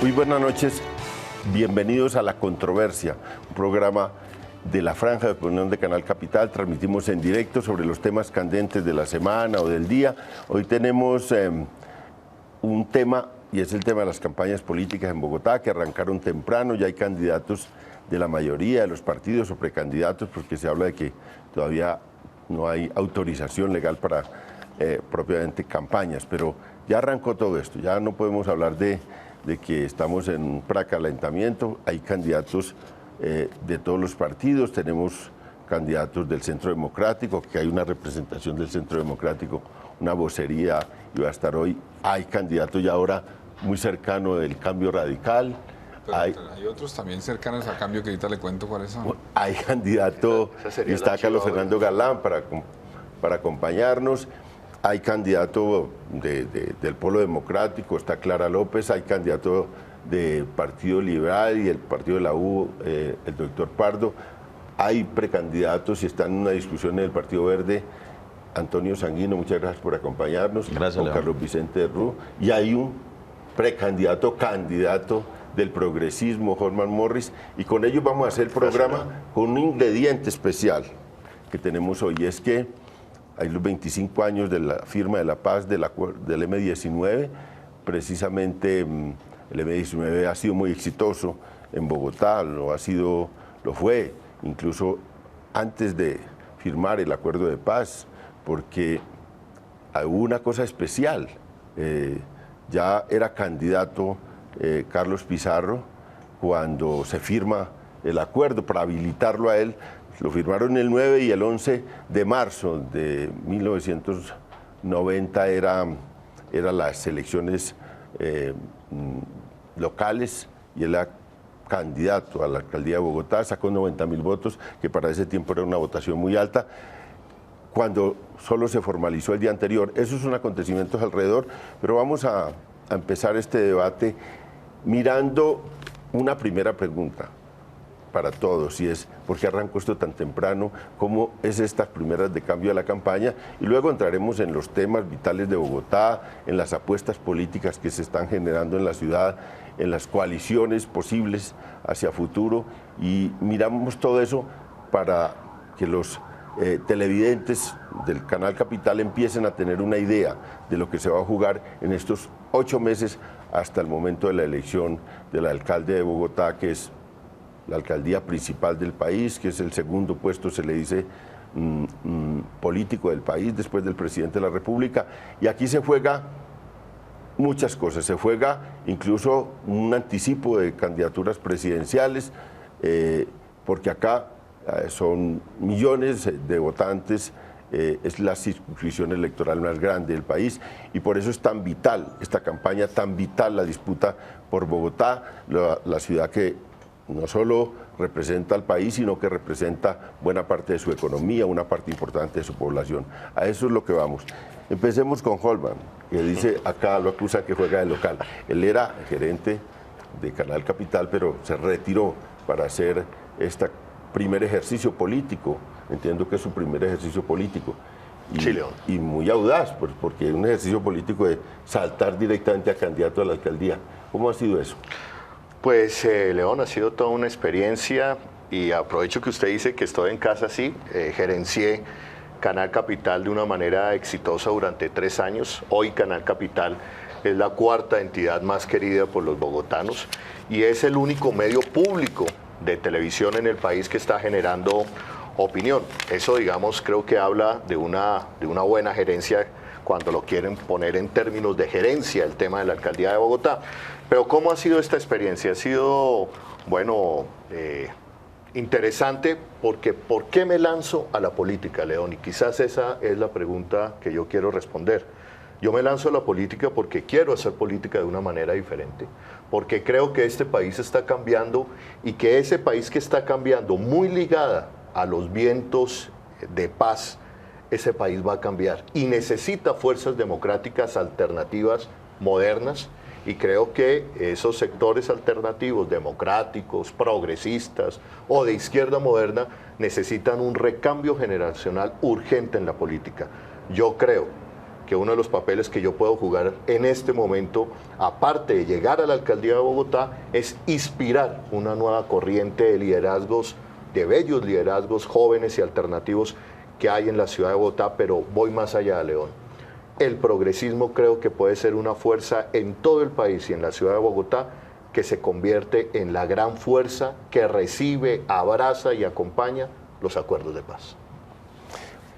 Muy buenas noches, bienvenidos a La Controversia, un programa de la Franja de Opinión de Canal Capital. Transmitimos en directo sobre los temas candentes de la semana o del día. Hoy tenemos un tema, y es el tema de las campañas políticas en Bogotá, que arrancaron temprano. Ya hay candidatos de la mayoría de los partidos o precandidatos, porque se habla de que todavía no hay autorización legal para propiamente campañas, pero ya arrancó todo esto. Ya no podemos hablar de que estamos en un precalentamiento. Hay candidatos de todos los partidos, tenemos candidatos del Centro Democrático, que hay una representación del Centro Democrático, una vocería, y va a estar hoy. Hay candidatos ya ahora muy cercanos del Cambio Radical. Pero hay otros también cercanos a Cambio, que ahorita le cuento cuáles son. Hay candidato, y está Carlos Fernando Galán para acompañarnos. Hay candidato del Polo Democrático, está Clara López. Hay candidato del Partido Liberal y el Partido de la U, el doctor Pardo. Hay precandidatos y están en una discusión en el Partido Verde. Antonio Sanguino, muchas gracias por acompañarnos. Gracias, con León. Carlos Vicente Rú. Y hay un candidato del progresismo, Holman Morris. Y con ellos vamos a hacer el programa con un ingrediente especial que tenemos hoy. Es que hay los 25 años de la firma de la paz del M-19. Precisamente el M-19 ha sido muy exitoso en Bogotá, lo fue incluso antes de firmar el acuerdo de paz, porque hubo una cosa especial. Ya era candidato Carlos Pizarro cuando se firma el acuerdo para habilitarlo a él. Lo firmaron el 9 y el 11 de marzo de 1990 eran las elecciones locales, y él era candidato a la alcaldía de Bogotá, sacó 90.000 votos, que para ese tiempo era una votación muy alta, cuando solo se formalizó el día anterior. Esos son acontecimientos alrededor, pero vamos a empezar este debate mirando una primera pregunta para todos, y es: ¿por qué arrancó esto tan temprano? ¿Cómo es estas primeras de cambio de la campaña? Y luego entraremos en los temas vitales de Bogotá, en las apuestas políticas que se están generando en la ciudad, en las coaliciones posibles hacia futuro, y miramos todo eso para que los televidentes del Canal Capital empiecen a tener una idea de lo que se va a jugar en estos 8 meses hasta el momento de la elección del alcalde de Bogotá, que es la alcaldía principal del país, que es el segundo puesto, se le dice, político del país, después del presidente de la República. Y aquí se juega muchas cosas, se juega incluso un anticipo de candidaturas presidenciales, porque acá son millones de votantes, es la circunscripción electoral más grande del país, y por eso es tan vital esta campaña, tan vital la disputa por Bogotá, la ciudad que no solo representa al país, sino que representa buena parte de su economía, una parte importante de su población. A eso es lo que vamos. Empecemos con Holman, que dice, acá lo acusa que juega de local. Él era gerente de Canal Capital, pero se retiró para hacer este primer ejercicio político. Entiendo que es su primer ejercicio político. Sí, León. Y muy audaz, porque es un ejercicio político de saltar directamente a candidato a la alcaldía. ¿Cómo ha sido eso? Pues, León, ha sido toda una experiencia, y aprovecho que usted dice que estoy en casa, sí, gerencié Canal Capital de una manera exitosa durante 3 años. Hoy Canal Capital es la 4ª entidad más querida por los bogotanos y es el único medio público de televisión en el país que está generando opinión. Eso, digamos, creo que habla de una buena gerencia cuando lo quieren poner en términos de gerencia, el tema de la alcaldía de Bogotá. Pero ¿cómo ha sido esta experiencia? Ha sido, bueno, interesante, porque ¿por qué me lanzo a la política, León? Y quizás esa es la pregunta que yo quiero responder. Yo me lanzo a la política porque quiero hacer política de una manera diferente, porque creo que este país está cambiando, y que ese país que está cambiando, muy ligada a los vientos de paz, ese país va a cambiar y necesita fuerzas democráticas alternativas, modernas, y creo que esos sectores alternativos, democráticos, progresistas o de izquierda moderna, necesitan un recambio generacional urgente en la política. Yo creo que uno de los papeles que yo puedo jugar en este momento, aparte de llegar a la alcaldía de Bogotá, es inspirar una nueva corriente de liderazgos, de bellos liderazgos jóvenes y alternativos que hay en la ciudad de Bogotá, pero voy más allá, León. El progresismo creo que puede ser una fuerza en todo el país y en la ciudad de Bogotá que se convierte en la gran fuerza que recibe, abraza y acompaña los acuerdos de paz.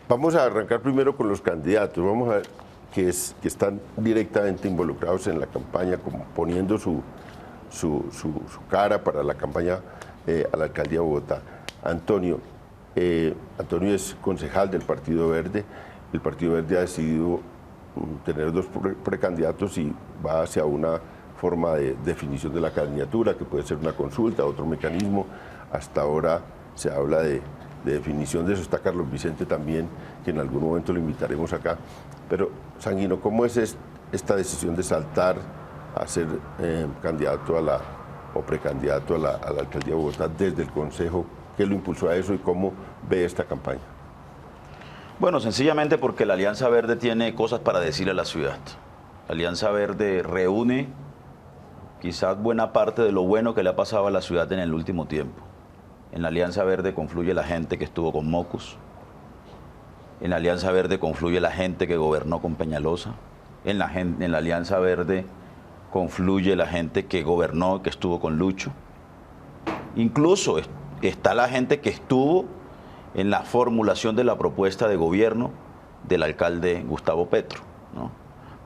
Vamos a arrancar primero con los candidatos. Vamos a ver que están directamente involucrados en la campaña, como poniendo su cara para la campaña a la alcaldía de Bogotá. Antonio es concejal del Partido Verde. El Partido Verde ha decidido tener dos precandidatos y va hacia una forma de definición de la candidatura, que puede ser una consulta, otro mecanismo. Hasta ahora se habla de definición de eso. Está Carlos Vicente también, que en algún momento lo invitaremos acá. Pero, Sanguino, ¿cómo es esta decisión de saltar a ser candidato o precandidato a la alcaldía de Bogotá desde el Consejo? ¿Qué lo impulsó a eso y cómo ve esta campaña? Bueno, sencillamente porque la Alianza Verde tiene cosas para decirle a la ciudad. La Alianza Verde reúne quizás buena parte de lo bueno que le ha pasado a la ciudad en el último tiempo. En la Alianza Verde confluye la gente que estuvo con Mocus. En la Alianza Verde confluye la gente que gobernó con Peñalosa. En la Alianza Verde confluye la gente que gobernó, que estuvo con Lucho. Incluso está la gente que estuvo en la formulación de la propuesta de gobierno del alcalde Gustavo Petro, ¿no?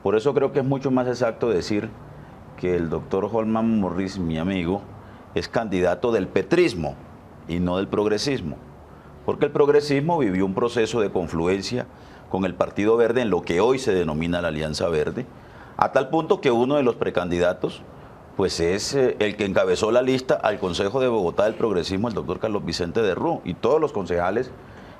Por eso creo que es mucho más exacto decir que el doctor Holman Morris, mi amigo, es candidato del petrismo y no del progresismo, porque el progresismo vivió un proceso de confluencia con el Partido Verde en lo que hoy se denomina la Alianza Verde, a tal punto que uno de los precandidatos pues es el que encabezó la lista al Consejo de Bogotá del Progresismo, el doctor Carlos Vicente de Rú, y todos los concejales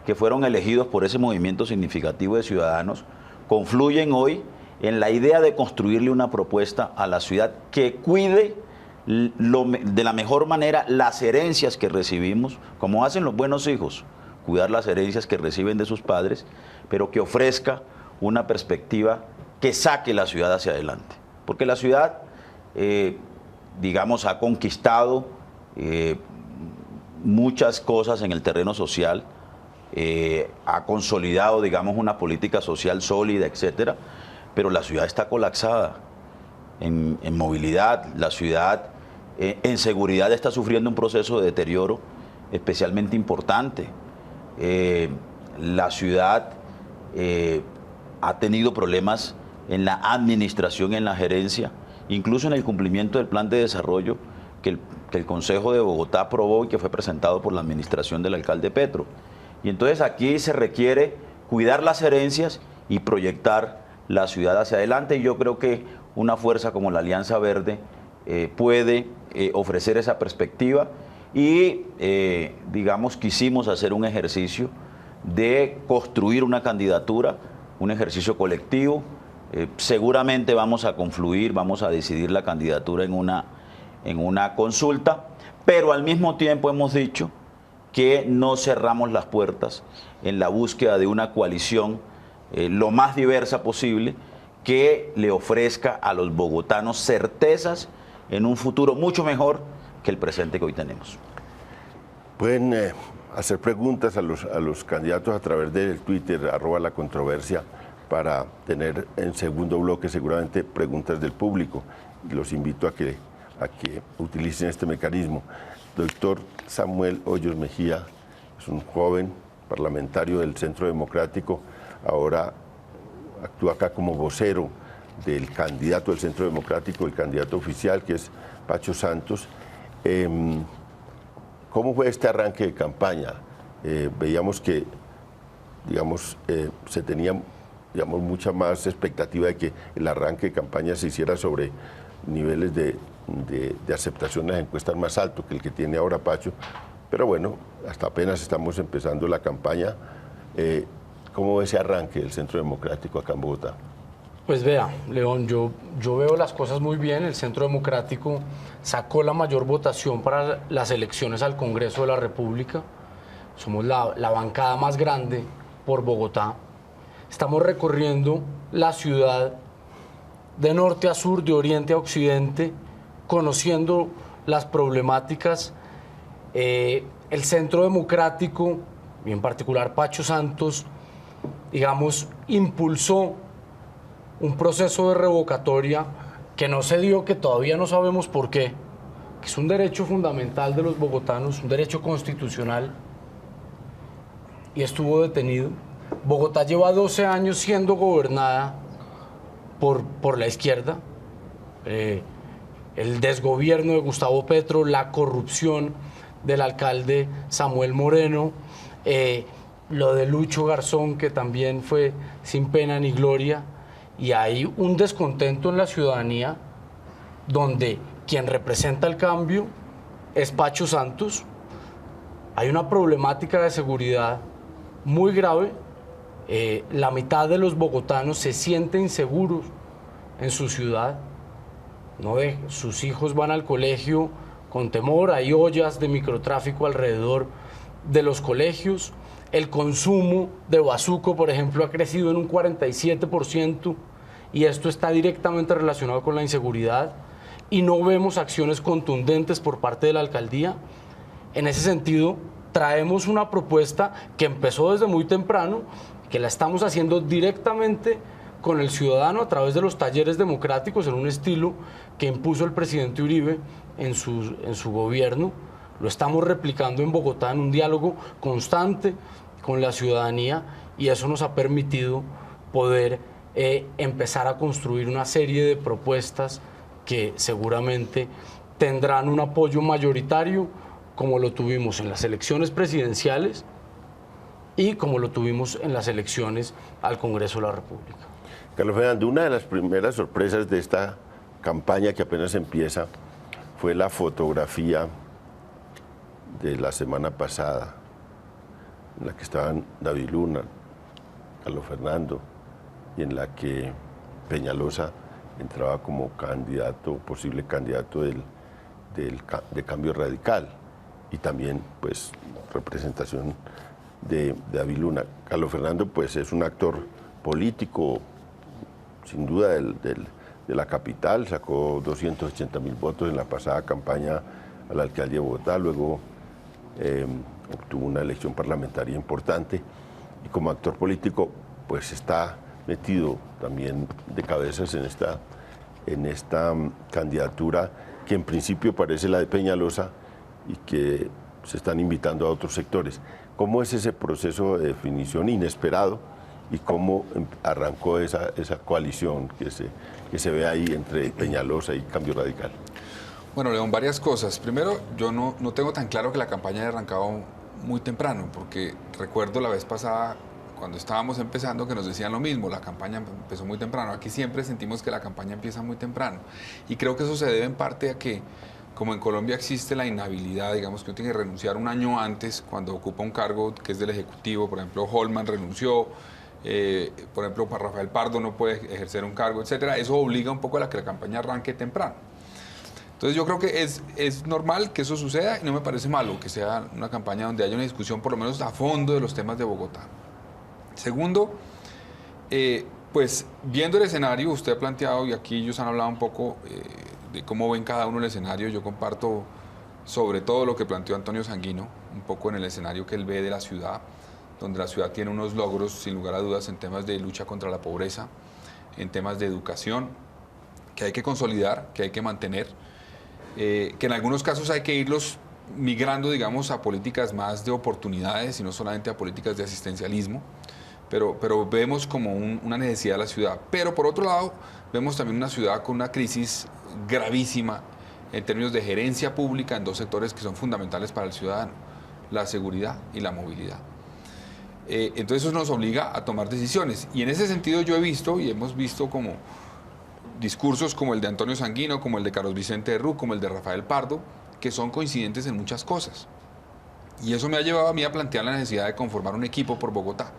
que fueron elegidos por ese movimiento significativo de ciudadanos confluyen hoy en la idea de construirle una propuesta a la ciudad que cuide de la mejor manera las herencias que recibimos, como hacen los buenos hijos, cuidar las herencias que reciben de sus padres, pero que ofrezca una perspectiva que saque la ciudad hacia adelante. Porque la ciudad, digamos, ha conquistado muchas cosas en el terreno social, ha consolidado, digamos, una política social sólida, etcétera, pero la ciudad está colapsada en movilidad, la ciudad en seguridad está sufriendo un proceso de deterioro especialmente importante. La ciudad ha tenido problemas en la administración, en la gerencia, incluso en el cumplimiento del plan de desarrollo que el Consejo de Bogotá aprobó y que fue presentado por la administración del alcalde Petro. Y entonces aquí se requiere cuidar las herencias y proyectar la ciudad hacia adelante, y yo creo que una fuerza como la Alianza Verde puede ofrecer esa perspectiva y, digamos, quisimos hacer un ejercicio de construir una candidatura, un ejercicio colectivo. Seguramente vamos a confluir, vamos a decidir la candidatura en una consulta, pero al mismo tiempo hemos dicho que no cerramos las puertas en la búsqueda de una coalición lo más diversa posible, que le ofrezca a los bogotanos certezas en un futuro mucho mejor que el presente que hoy tenemos. Pueden hacer preguntas a los candidatos a través del Twitter, @lacontroversia, para tener en segundo bloque seguramente preguntas del público. Los invito a que utilicen este mecanismo. Doctor Samuel Hoyos Mejía es un joven parlamentario del Centro Democrático, ahora actúa acá como vocero del candidato del Centro Democrático, el candidato oficial, que es Pacho Santos. ¿Cómo fue este arranque de campaña? Veíamos que, digamos, se tenía, digamos, mucha más expectativa de que el arranque de campaña se hiciera sobre niveles de aceptación en las encuestas más altos que el que tiene ahora Pacho. Pero bueno, hasta apenas estamos empezando la campaña. ¿Cómo ve ese arranque del Centro Democrático acá en Bogotá? Pues vea, León, yo veo las cosas muy bien. El Centro Democrático sacó la mayor votación para las elecciones al Congreso de la República. Somos la bancada más grande por Bogotá. Estamos recorriendo la ciudad de norte a sur, de oriente a occidente, conociendo las problemáticas. El Centro Democrático, y en particular Pacho Santos, digamos, impulsó un proceso de revocatoria que no se dio, que todavía no sabemos por qué, que es un derecho fundamental de los bogotanos, un derecho constitucional, y estuvo detenido. Bogotá lleva 12 años siendo gobernada por la izquierda. El desgobierno de Gustavo Petro, la corrupción del alcalde Samuel Moreno, lo de Lucho Garzón, que también fue sin pena ni gloria, y hay un descontento en la ciudadanía donde quien representa el cambio es Pacho Santos. Hay una problemática de seguridad muy grave. La mitad de los bogotanos se sienten inseguros en su ciudad. Sus hijos van al colegio con temor, hay ollas de microtráfico alrededor de los colegios. El consumo de bazuco, por ejemplo, ha crecido en un 47%, y esto está directamente relacionado con la inseguridad, y no vemos acciones contundentes por parte de la alcaldía. En ese sentido, traemos una propuesta que empezó desde muy temprano, que la estamos haciendo directamente con el ciudadano a través de los talleres democráticos, en un estilo que impuso el presidente Uribe en su gobierno. Lo estamos replicando en Bogotá en un diálogo constante con la ciudadanía, y eso nos ha permitido poder empezar a construir una serie de propuestas que seguramente tendrán un apoyo mayoritario, como lo tuvimos en las elecciones presidenciales y como lo tuvimos en las elecciones al Congreso de la República. Carlos Fernando, una de las primeras sorpresas de esta campaña que apenas empieza fue la fotografía de la semana pasada, en la que estaban David Luna, Carlos Fernando, y en la que Peñalosa entraba como candidato, posible candidato de Cambio Radical, y también pues representación de David Luna. Carlos Fernando pues es un actor político, sin duda de la capital, sacó 280.000 votos en la pasada campaña a la alcaldía de Bogotá, luego obtuvo una elección parlamentaria importante, y como actor político pues está metido también de cabezas en esta candidatura, que en principio parece la de Peñalosa y que se están invitando a otros sectores. ¿Cómo es ese proceso de definición inesperado y cómo arrancó esa coalición que se ve ahí entre Peñalosa y Cambio Radical? Bueno, León, varias cosas. Primero, yo no tengo tan claro que la campaña haya arrancado muy temprano, porque recuerdo la vez pasada, cuando estábamos empezando, que nos decían lo mismo, la campaña empezó muy temprano. Aquí siempre sentimos que la campaña empieza muy temprano. Y creo que eso se debe en parte a que, como en Colombia existe la inhabilidad, digamos que uno tiene que renunciar un año antes cuando ocupa un cargo que es del Ejecutivo. Por ejemplo, Holman renunció, por ejemplo, para Rafael Pardo no puede ejercer un cargo, etcétera. Eso obliga un poco a que la campaña arranque temprano. Entonces yo creo que es normal que eso suceda, y no me parece malo que sea una campaña donde haya una discusión por lo menos a fondo de los temas de Bogotá. Segundo, pues viendo el escenario, usted ha planteado, y aquí ellos han hablado un poco de cómo ven cada uno el escenario. Yo comparto sobre todo lo que planteó Antonio Sanguino, un poco en el escenario que él ve de la ciudad, donde la ciudad tiene unos logros, sin lugar a dudas, en temas de lucha contra la pobreza, en temas de educación, que hay que consolidar, que hay que mantener, que en algunos casos hay que irlos migrando, digamos, a políticas más de oportunidades y no solamente a políticas de asistencialismo, pero vemos como una necesidad de la ciudad. Pero por otro lado, vemos también una ciudad con una crisis gravísima en términos de gerencia pública en dos sectores que son fundamentales para el ciudadano: la seguridad y la movilidad. Entonces eso nos obliga a tomar decisiones, y en ese sentido yo he visto y hemos visto como discursos como el de Antonio Sanguino, como el de Carlos Vicente Herrú, como el de Rafael Pardo, que son coincidentes en muchas cosas. Y eso me ha llevado a mí a plantear la necesidad de conformar un equipo por Bogotá.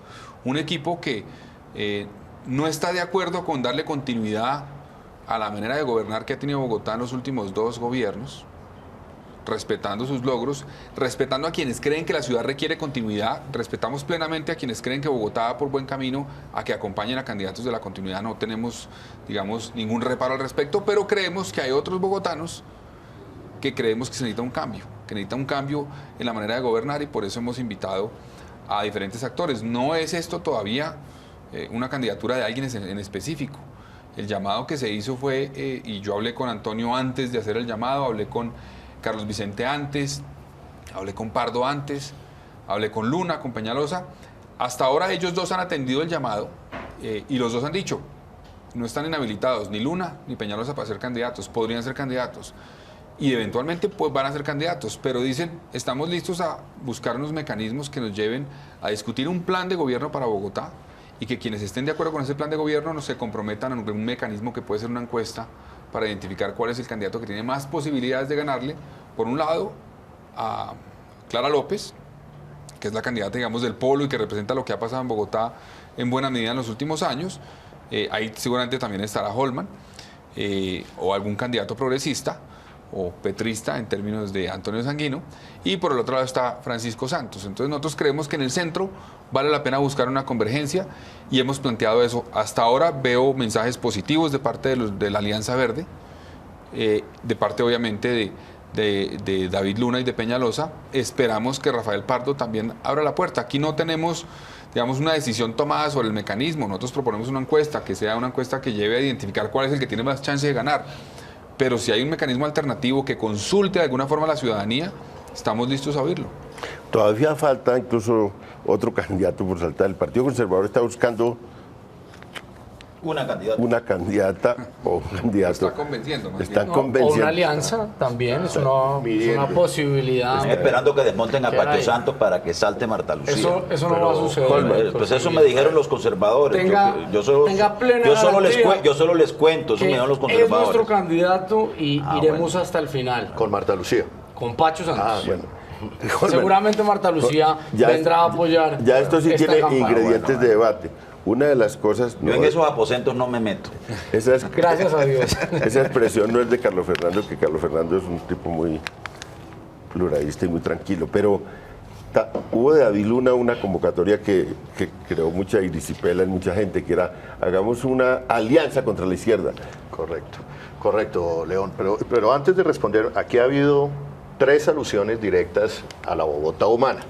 Un equipo que no está de acuerdo con darle continuidad a la manera de gobernar que ha tenido Bogotá en los últimos dos gobiernos, respetando sus logros, respetando a quienes creen que la ciudad requiere continuidad, respetamos plenamente a quienes creen que Bogotá va por buen camino a que acompañen a candidatos de la continuidad. No tenemos, digamos, ningún reparo al respecto, pero creemos que hay otros bogotanos que creemos que se necesita un cambio en la manera de gobernar, y por eso hemos invitado a diferentes actores. No es esto todavía una candidatura de alguien en específico. El llamado que se hizo fue, y yo hablé con Antonio antes de hacer el llamado, hablé con Carlos Vicente antes, hablé con Pardo antes, hablé con Luna, con Peñalosa. Hasta ahora ellos dos han atendido el llamado y los dos han dicho, no están inhabilitados, ni Luna ni Peñalosa para ser candidatos, podrían ser candidatos. Y eventualmente pues van a ser candidatos, pero dicen, estamos listos a buscar unos mecanismos que nos lleven a discutir un plan de gobierno para Bogotá, y que quienes estén de acuerdo con ese plan de gobierno no se comprometan a un mecanismo que puede ser una encuesta para identificar cuál es el candidato que tiene más posibilidades de ganarle. Por un lado, a Clara López, que es la candidata, digamos, del polo y que representa lo que ha pasado en Bogotá en buena medida en los últimos años. Ahí seguramente también estará Holman, o algún candidato progresista o petrista en términos de Antonio Sanguino, y por el otro lado está Francisco Santos. Entonces nosotros creemos que en el centro vale la pena buscar una convergencia y hemos planteado eso. Hasta ahora veo mensajes positivos de parte de la Alianza Verde, de parte obviamente de David Luna y de Peñalosa. Esperamos que Rafael Pardo también abra la puerta. Aquí no tenemos, digamos, una decisión tomada sobre el mecanismo. Nosotros proponemos una encuesta, que sea una encuesta que lleve a identificar cuál es el que tiene más chance de ganar. Pero si hay un mecanismo alternativo que consulte de alguna forma a la ciudadanía, estamos listos a oírlo. Todavía falta incluso otro candidato por saltar. El Partido Conservador está buscando una candidata o un candidato. Está convenciendo. Están No, convenciendo. o una alianza también, es una posibilidad. Estoy esperando que desmonten a Pacho Santos para que salte Marta Lucía. Eso no va a suceder. Pues eso me dijeron los conservadores. Yo solo les cuento, eso me dijeron los conservadores. Es nuestro candidato y iremos hasta el final. Con Marta Lucía. Con Pacho Santos. Bueno. Seguramente Marta Lucía vendrá a apoyar. Ya esto sí tiene campaña. ingredientes de debate. Una de las cosas... Yo en esos aposentos no me meto. Gracias a Dios. Esa expresión no es de Carlos Fernando, que Carlos Fernando es un tipo muy pluralista y muy tranquilo, pero hubo de David Luna una convocatoria que creó mucha irisipela en mucha gente, que era, hagamos una alianza contra la izquierda. Correcto, León. Pero antes de responder, aquí ha habido 3 alusiones directas a la Bogotá humana.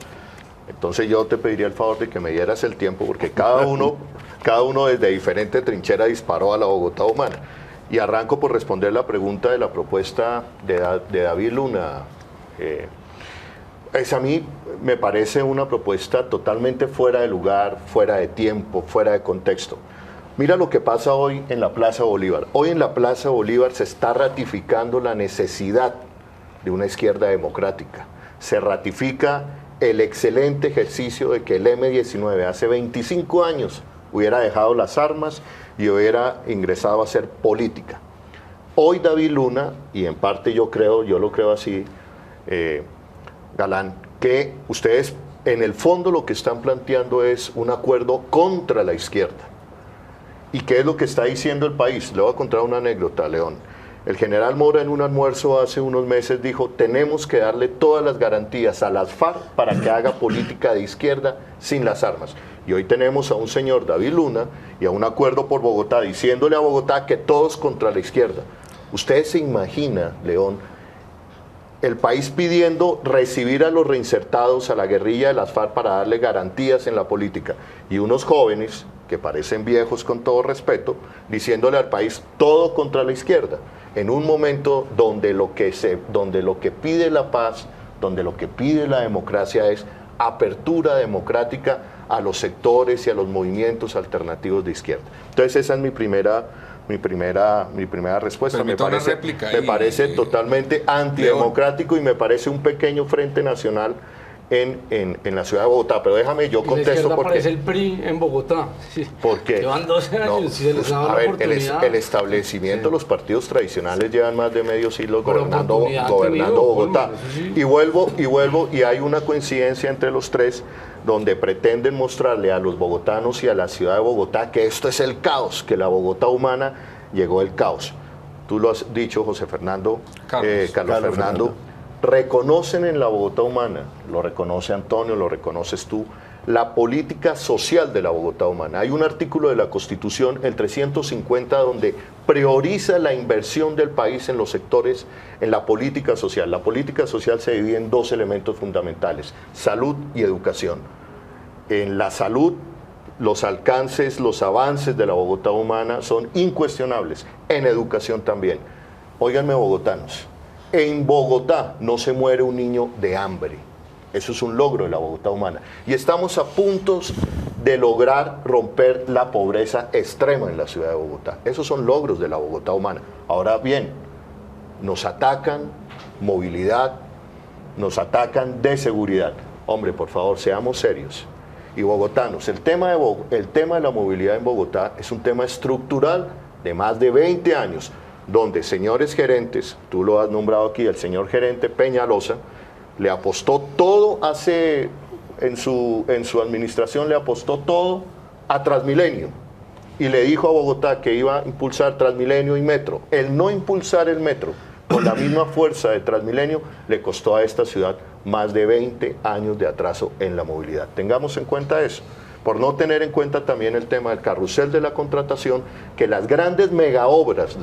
Entonces yo te pediría el favor de que me dieras el tiempo, porque cada uno desde diferente trinchera disparó a la Bogotá humana. Y arranco por responder la pregunta de la propuesta de David Luna. A mí me parece una propuesta totalmente fuera de lugar, fuera de tiempo, fuera de contexto. Mira lo que pasa hoy en la Plaza Bolívar. Hoy en la Plaza Bolívar se está ratificando la necesidad de una izquierda democrática. Se ratifica el excelente ejercicio de que el M-19 hace 25 años hubiera dejado las armas y hubiera ingresado a hacer política. Hoy David Luna, y en parte yo lo creo así, Galán, que ustedes en el fondo lo que están planteando es un acuerdo contra la izquierda. ¿Y qué es lo que está diciendo el país? Le voy a contar una anécdota, León. El general Mora en un almuerzo hace unos meses dijo, tenemos que darle todas las garantías a las FARC para que haga política de izquierda sin las armas. Y hoy tenemos a un señor David Luna y a un acuerdo por Bogotá diciéndole a Bogotá que todos contra la izquierda. ¿Usted se imagina, León, el país pidiendo recibir a los reinsertados a la guerrilla de las FARC para darle garantías en la política? Y unos jóvenes, que parecen viejos con todo respeto, diciéndole al país todo contra la izquierda, en un momento donde lo que pide la paz, donde lo que pide la democracia es apertura democrática a los sectores y a los movimientos alternativos de izquierda. Entonces esa es mi primera respuesta. Me parece totalmente antidemocrático y me parece un pequeño frente nacional en la ciudad de Bogotá. Pero déjame, yo contesto porque... parece el PRI en Bogotá. ¿Por qué? Llevan 12 años y se les da la oportunidad. El establecimiento de los partidos tradicionales llevan más de medio siglo gobernando Bogotá. Y vuelvo, y hay una coincidencia entre los tres, donde pretenden mostrarle a los bogotanos y a la ciudad de Bogotá que esto es el caos, que la Bogotá humana llegó el caos. Tú lo has dicho, José Fernando, Carlos Fernando. reconocen en la Bogotá humana, lo reconoce Antonio, lo reconoces tú, la política social de la Bogotá humana. Hay un artículo de la Constitución, el 350, donde prioriza la inversión del país en los sectores, en la política social. La política social se divide en dos elementos fundamentales: salud y educación. En la salud, los alcances, los avances de la Bogotá humana son incuestionables. En educación también. Óiganme, bogotanos, en Bogotá no se muere un niño de hambre. Eso es un logro de la Bogotá humana. Y estamos a puntos de lograr romper la pobreza extrema en la ciudad de Bogotá. Esos son logros de la Bogotá humana. Ahora bien, nos atacan movilidad, nos atacan de seguridad. Hombre, por favor, seamos serios. Y bogotanos, el tema de la movilidad en Bogotá es un tema estructural de más de 20 años, donde señores gerentes, tú lo has nombrado aquí, el señor gerente Peñalosa, le apostó todo en su administración le apostó todo a Transmilenio y le dijo a Bogotá que iba a impulsar Transmilenio y Metro. El no impulsar el Metro con la misma fuerza de Transmilenio le costó a esta ciudad más de 20 años de atraso en la movilidad. Tengamos en cuenta eso, por no tener en cuenta también el tema del carrusel de la contratación, que las grandes megaobras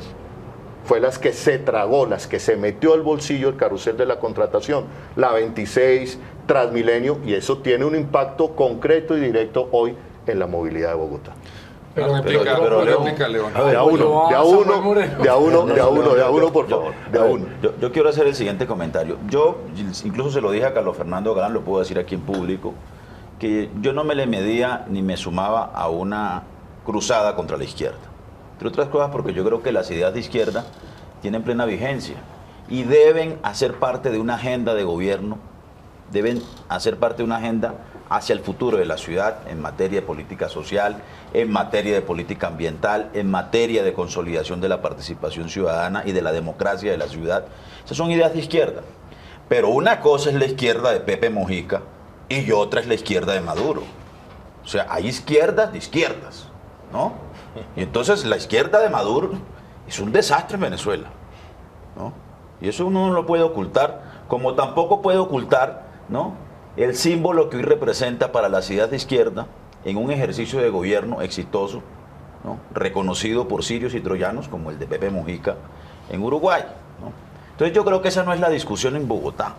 fue las que se tragó, las que se metió al bolsillo el carrusel de la contratación, la 26, Transmilenio, y eso tiene un impacto concreto y directo hoy en la movilidad de Bogotá. Pero réplica, León. De a uno, por favor. Yo quiero hacer el siguiente comentario. Yo, incluso se lo dije a Carlos Fernando Galán, lo puedo decir aquí en público, que yo no me le medía ni me sumaba a una cruzada contra la izquierda. Entre otras cosas porque yo creo que las ideas de izquierda tienen plena vigencia y deben hacer parte de una agenda de gobierno, deben hacer parte de una agenda hacia el futuro de la ciudad en materia de política social, en materia de política ambiental, en materia de consolidación de la participación ciudadana y de la democracia de la ciudad. Esas son ideas de izquierda. Pero una cosa es la izquierda de Pepe Mujica y otra es la izquierda de Maduro. O sea, hay izquierdas de izquierdas, ¿no? Y entonces la izquierda de Maduro es un desastre en Venezuela, ¿no? Y eso uno no lo puede ocultar, como tampoco puede ocultar, ¿no?, el símbolo que hoy representa para las ideas de izquierda en un ejercicio de gobierno exitoso, ¿no?, reconocido por sirios y troyanos como el de Pepe Mujica en Uruguay, ¿no? Entonces yo creo que esa no es la discusión en Bogotá.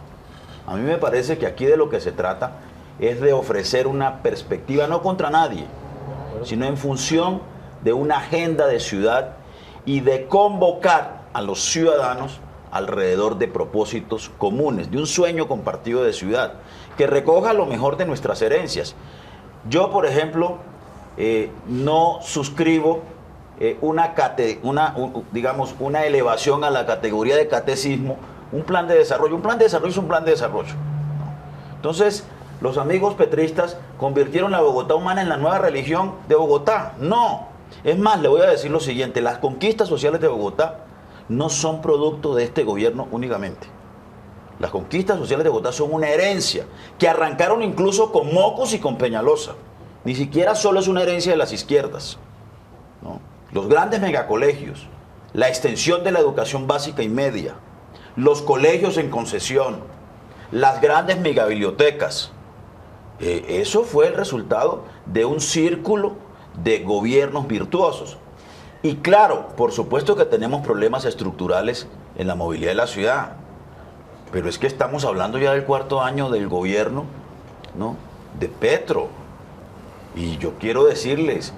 A mí me parece que aquí de lo que se trata es de ofrecer una perspectiva no contra nadie, sino en función de una agenda de ciudad y de convocar a los ciudadanos alrededor de propósitos comunes, de un sueño compartido de ciudad, que recoja lo mejor de nuestras herencias. Yo, por ejemplo, no suscribo una elevación a la categoría de catecismo, un plan de desarrollo. Un plan de desarrollo es un plan de desarrollo, ¿no? Entonces, los amigos petristas convirtieron la Bogotá humana en la nueva religión de Bogotá. No. Es más, le voy a decir lo siguiente: las conquistas sociales de Bogotá no son producto de este gobierno únicamente. Las conquistas sociales de Bogotá son una herencia que arrancaron incluso con Mocos y con Peñalosa. Ni siquiera solo es una herencia de las izquierdas, ¿no? Los grandes megacolegios, la extensión de la educación básica y media, los colegios en concesión, las grandes megabibliotecas, eso fue el resultado de un círculo de gobiernos virtuosos. Y claro, por supuesto que tenemos problemas estructurales en la movilidad de la ciudad, pero es que estamos hablando ya del cuarto año del gobierno, ¿no?, de Petro. Y yo quiero decirles,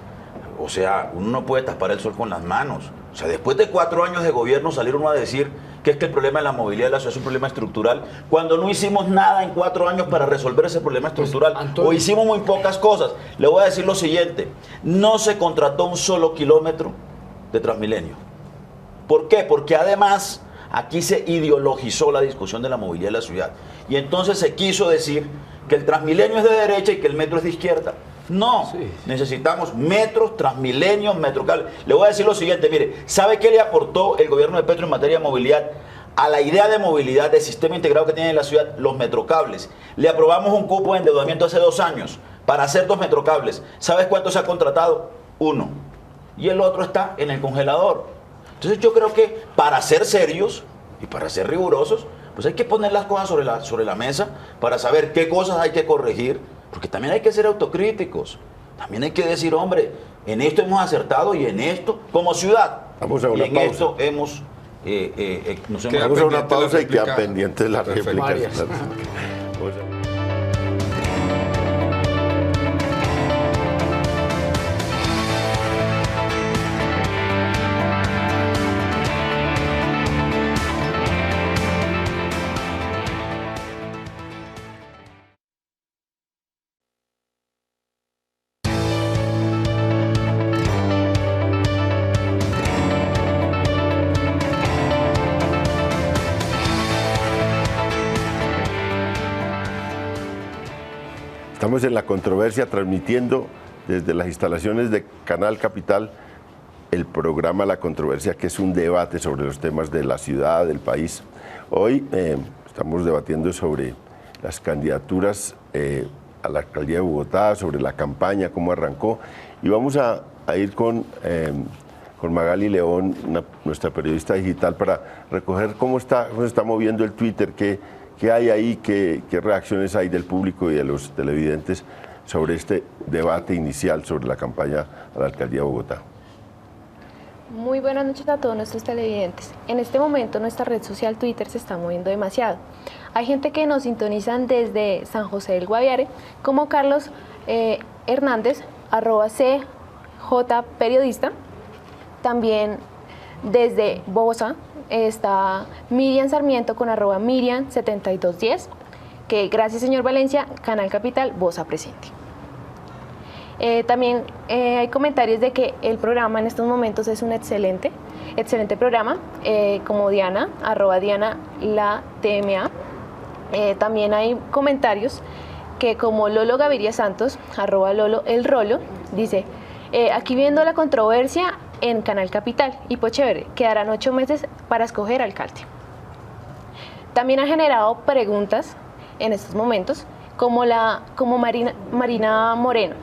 o sea, uno no puede tapar el sol con las manos. O sea, después de 4 años de gobierno salir uno a decir que es que el problema de la movilidad de la ciudad es un problema estructural, cuando no hicimos nada en 4 años para resolver ese problema estructural, o hicimos muy pocas cosas. Le voy a decir lo siguiente: no se contrató un solo kilómetro de Transmilenio. ¿Por qué? Porque además aquí se ideologizó la discusión de la movilidad de la ciudad. Y entonces se quiso decir que el Transmilenio es de derecha y que el metro es de izquierda. No, necesitamos metros, Transmilenio, metrocable. Le voy a decir lo siguiente, mire, ¿sabe qué le aportó el gobierno de Petro en materia de movilidad a la idea de movilidad, de sistema integrado que tiene en la ciudad? Los metrocables. Le aprobamos un cupo de endeudamiento hace 2 años para hacer 2 metrocables. ¿Sabes cuánto se ha contratado? 1. Y el otro está en el congelador. Entonces yo creo que para ser serios y para ser rigurosos, pues hay que poner las cosas sobre la mesa para saber qué cosas hay que corregir, porque también hay que ser autocríticos. También hay que decir, hombre, en esto hemos acertado y en esto, como ciudad, Vamos a una y en pausa. esto hemos... nos hemos Vamos a una pendiente la pausa y quedan réplica. pendientes las Perfecto. réplicas. Varias. Vamos a- Estamos en la controversia transmitiendo desde las instalaciones de Canal Capital el programa La Controversia, que es un debate sobre los temas de la ciudad, del país. Hoy estamos debatiendo sobre las candidaturas a la alcaldía de Bogotá, sobre la campaña, cómo arrancó, y vamos a ir con Magali León, nuestra periodista digital, para recoger cómo se está moviendo el Twitter, qué hay ahí, qué reacciones hay del público y de los televidentes sobre este debate inicial sobre la campaña a la alcaldía de Bogotá. Muy buenas noches a todos nuestros televidentes. En este momento nuestra red social Twitter se está moviendo demasiado. Hay gente que nos sintonizan desde San José del Guaviare, como Carlos Hernández, @CJ Periodista. También desde Bosa está Miriam Sarmiento con @Miriam7210, que gracias señor Valencia, Canal Capital, Bosa presente. También hay comentarios de que el programa en estos momentos es un excelente programa, como Diana, @Diana la TMA. También hay comentarios que como Lolo Gaviria Santos, @Lolo el Rolo, dice, aquí viendo la controversia en Canal Capital, y pues chévere, quedarán 8 meses para escoger alcalde. También ha generado preguntas en estos momentos, como Marina Moreno,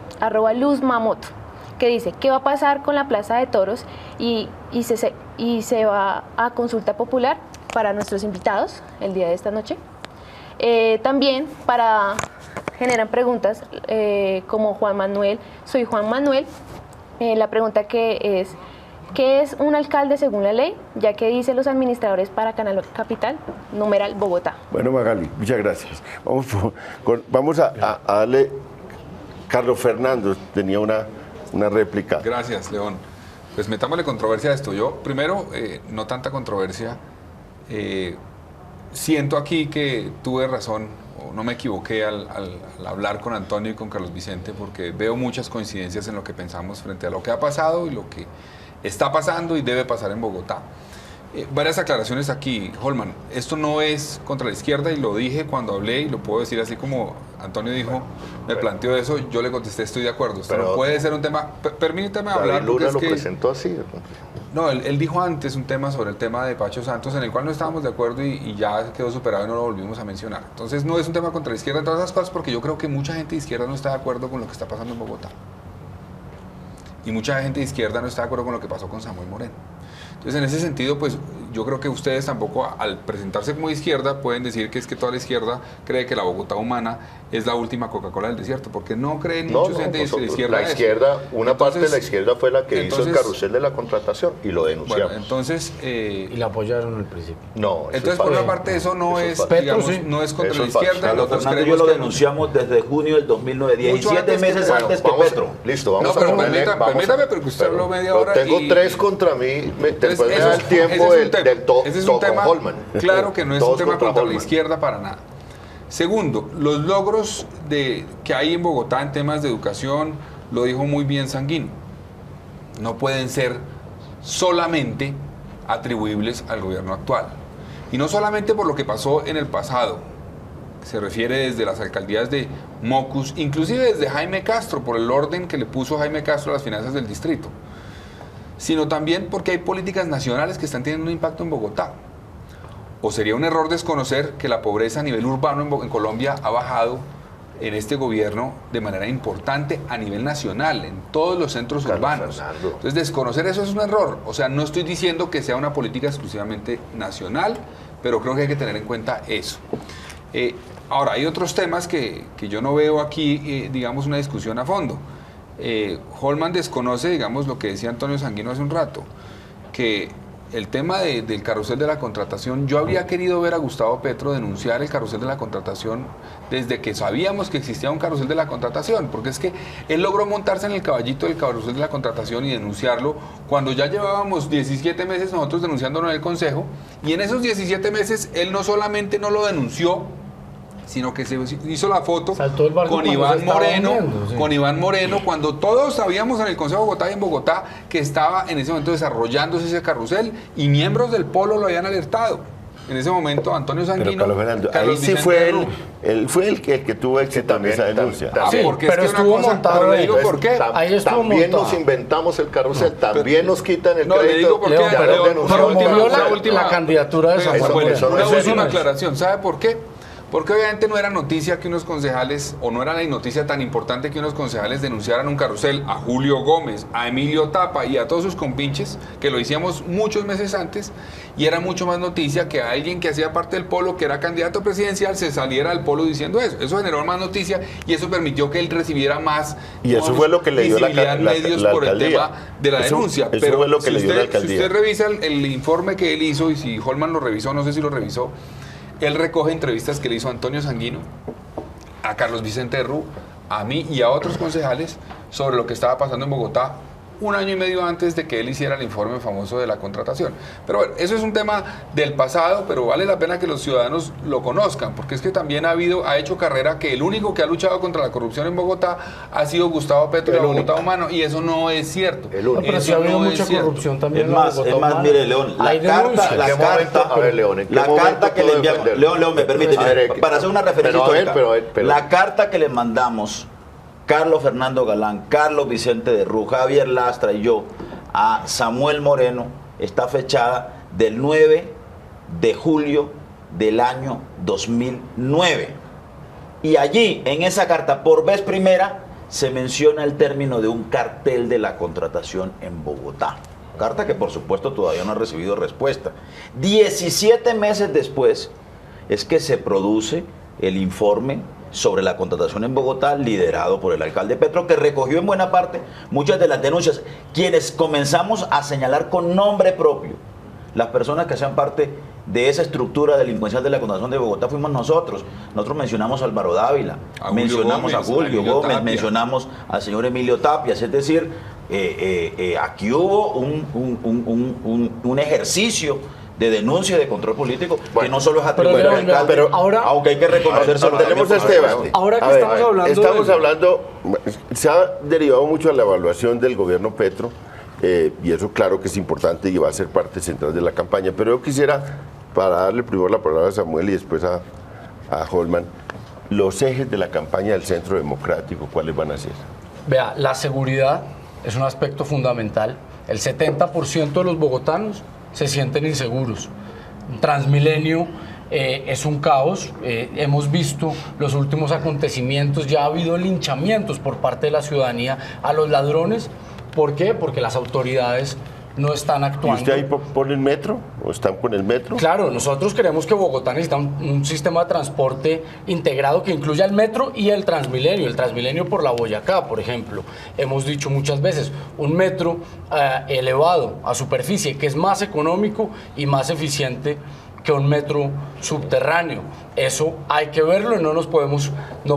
@Luz Mamoto, que dice, ¿qué va a pasar con la Plaza de Toros y se va a consulta popular para nuestros invitados el día de esta noche? También generan preguntas como Juan Manuel, soy Juan Manuel, la pregunta que es, ¿qué es un alcalde según la ley? Ya que dice los administradores para Canal Capital, numeral Bogotá. Bueno, Magali, muchas gracias. Vamos a darle, Carlos Fernando tenía una réplica. Gracias, León. Pues metámosle controversia a esto. Yo, primero, no tanta controversia. Siento aquí que tuve razón, o no me equivoqué al hablar con Antonio y con Carlos Vicente, porque veo muchas coincidencias en lo que pensamos frente a lo que ha pasado y lo que está pasando y debe pasar en Bogotá. Varias aclaraciones aquí, Holman. Esto no es contra la izquierda, y lo dije cuando hablé, y lo puedo decir así como Antonio dijo, me planteó eso, yo le contesté, estoy de acuerdo. Esto no puede ser un tema, permítame hablar. David Luna porque lo es que, presentó así. no, él dijo antes un tema sobre el tema de Pacho Santos, en el cual no estábamos de acuerdo y ya quedó superado y no lo volvimos a mencionar. Entonces no es un tema contra la izquierda en todas esas cosas, porque yo creo que mucha gente de izquierda no está de acuerdo con lo que está pasando en Bogotá. Y mucha gente de izquierda no está de acuerdo con lo que pasó con Samuel Moreno. Entonces, en ese sentido, pues yo creo que ustedes tampoco, al presentarse como de izquierda, pueden decir que es que toda la izquierda cree que la Bogotá humana es la última Coca-Cola del desierto, porque no creen muchos gente de izquierda. La izquierda, una parte de la Entonces, izquierda fue la que hizo el carrusel de la contratación y lo denunciamos. Bueno, entonces... Y la apoyaron al principio. No, eso entonces, es por falso. una parte, eso no Eso es, falso. digamos, Petro, sí. no es contra Eso la es falso. izquierda. Carlos Nosotros Fernando y yo creemos lo que- denunciamos desde junio del 2009, 17 antes que- meses bueno, antes que Vamos, Petro. listo, vamos No, a pero ponerle... permítame, porque usted habló media hora Tengo y- 3 contra mí, después me eso da es- el tiempo ese es un del tema. Ese es un tema, con Holman. claro que no es un Todos tema contra la Holman. izquierda para nada. Segundo, los logros que hay en Bogotá en temas de educación, lo dijo muy bien Sanguino, no pueden ser solamente atribuibles al gobierno actual. Y no solamente por lo que pasó en el pasado, se refiere desde las alcaldías de Mocus, inclusive desde Jaime Castro, por el orden que le puso Jaime Castro a las finanzas del distrito, sino también porque hay políticas nacionales que están teniendo un impacto en Bogotá. O sería un error desconocer que la pobreza a nivel urbano en Colombia ha bajado en este gobierno de manera importante a nivel nacional, en todos los centros Carlos urbanos. Fernando. Entonces, desconocer eso es un error. O sea, no estoy diciendo que sea una política exclusivamente nacional, pero creo que hay que tener en cuenta eso. Ahora, hay otros temas que yo no veo aquí, digamos, una discusión a fondo. Holman desconoce, digamos, lo que decía Antonio Sanguino hace un rato, que el tema del carrusel de la contratación, yo habría querido ver a Gustavo Petro denunciar el carrusel de la contratación desde que sabíamos que existía un carrusel de la contratación, porque es que él logró montarse en el caballito del carrusel de la contratación y denunciarlo cuando ya llevábamos 17 meses nosotros denunciándolo en el Consejo, y en esos 17 meses él no solamente no lo denunció, sino que se hizo la foto con Iván Moreno, con Iván Moreno, cuando todos sabíamos en el Consejo de Bogotá y en Bogotá que estaba en ese momento desarrollándose ese carrusel y miembros del Polo lo habían alertado. En ese momento, Antonio Sanguino, ahí sí fue él fue el que tuvo éxito en esa denuncia. Sí, pero estuvo montado. Pero le digo por qué. Ahí estuvo también montado. nos inventamos el carrusel, también nos quitan el No, le crédito. digo por qué. de haber denunciado. promovió Carrusel. la candidatura de Samuel Moreno. Una Eso es última un hecho. aclaración. ¿Sabe por qué? Porque obviamente no era noticia que unos concejales, o no era la noticia tan importante que unos concejales denunciaran un carrusel a Julio Gómez, a Emilio Tapa y a todos sus compinches, que lo hicimos muchos meses antes, y era mucho más noticia que a alguien que hacía parte del Polo, que era candidato presidencial, se saliera del Polo diciendo eso. Eso generó más noticia y eso permitió que él recibiera más, Y eso fue lo que le dio la medios por el alcaldía. tema de la denuncia. Eso Pero fue lo que si le dio la usted, alcaldía. si usted revisa el informe que él hizo, y si Holman lo revisó, no sé si lo revisó, él recoge entrevistas que le hizo a Antonio Sanguino, a Carlos Vicente Herrú, a mí y a otros concejales sobre lo que estaba pasando en Bogotá 1 año y medio antes de que él hiciera el informe famoso de la contratación. Pero bueno, eso es un tema del pasado, pero vale la pena que los ciudadanos lo conozcan, porque es que también ha hecho carrera que el único que ha luchado contra la corrupción en Bogotá ha sido Gustavo Petro de Bogotá Humano, y eso no es cierto. El único. Pero sí ha habido mucha corrupción también. Es más, mire, León, la carta, a ver, León, ¿en qué la momento carta que puedo le enviamos, defenderlo? León, me permite, A ver, para hacer una referencia pero a ver, histórica, pero- la carta que le mandamos, Carlos Fernando Galán, Carlos Vicente de Rú, Javier Lastra y yo, a Samuel Moreno, está fechada del 9 de julio del año 2009. Y allí, en esa carta, por vez primera, se menciona el término de un cartel de la contratación en Bogotá. Carta que, por supuesto, todavía no ha recibido respuesta. 17 meses después es que se produce el informe sobre la contratación en Bogotá, liderado por el alcalde Petro, que recogió en buena parte muchas de las denuncias. Quienes comenzamos a señalar con nombre propio las personas que hacían parte de esa estructura delincuencial de la contratación de Bogotá fuimos nosotros. Nosotros mencionamos a Álvaro Dávila, A mencionamos Julio a Julio Emilio Gómez, Tapia. mencionamos al señor Emilio Tapias. Es decir, aquí hubo un ejercicio de denuncia y de control político que no solo es atribuido pero, al alcalde, pero ahora- aunque hay que reconocerse. Tenemos a Esteban. Ahora que A ver, estamos hablando estamos de- hablando, se ha derivado mucho a la evaluación del gobierno Petro, y eso claro que es importante y va a ser parte central de la campaña, pero yo quisiera, para darle primero la palabra a Samuel y después a Holman, los ejes de la campaña del Centro Democrático, ¿cuáles van a ser? Vea, la seguridad es un aspecto fundamental. El 70% de los bogotanos se sienten inseguros. Transmilenio es un caos. Hemos visto los últimos acontecimientos. Ya ha habido linchamientos por parte de la ciudadanía a los ladrones. ¿Por qué? Porque las autoridades no están ¿Y actuando. usted ahí pone el metro? ¿O están con el metro? Claro, nosotros creemos que Bogotá necesita un sistema de transporte integrado que incluya el metro y el Transmilenio por la Boyacá, por ejemplo. Hemos dicho muchas veces, un metro elevado a superficie, que es más económico y más eficiente que un metro subterráneo. Eso hay que verlo y no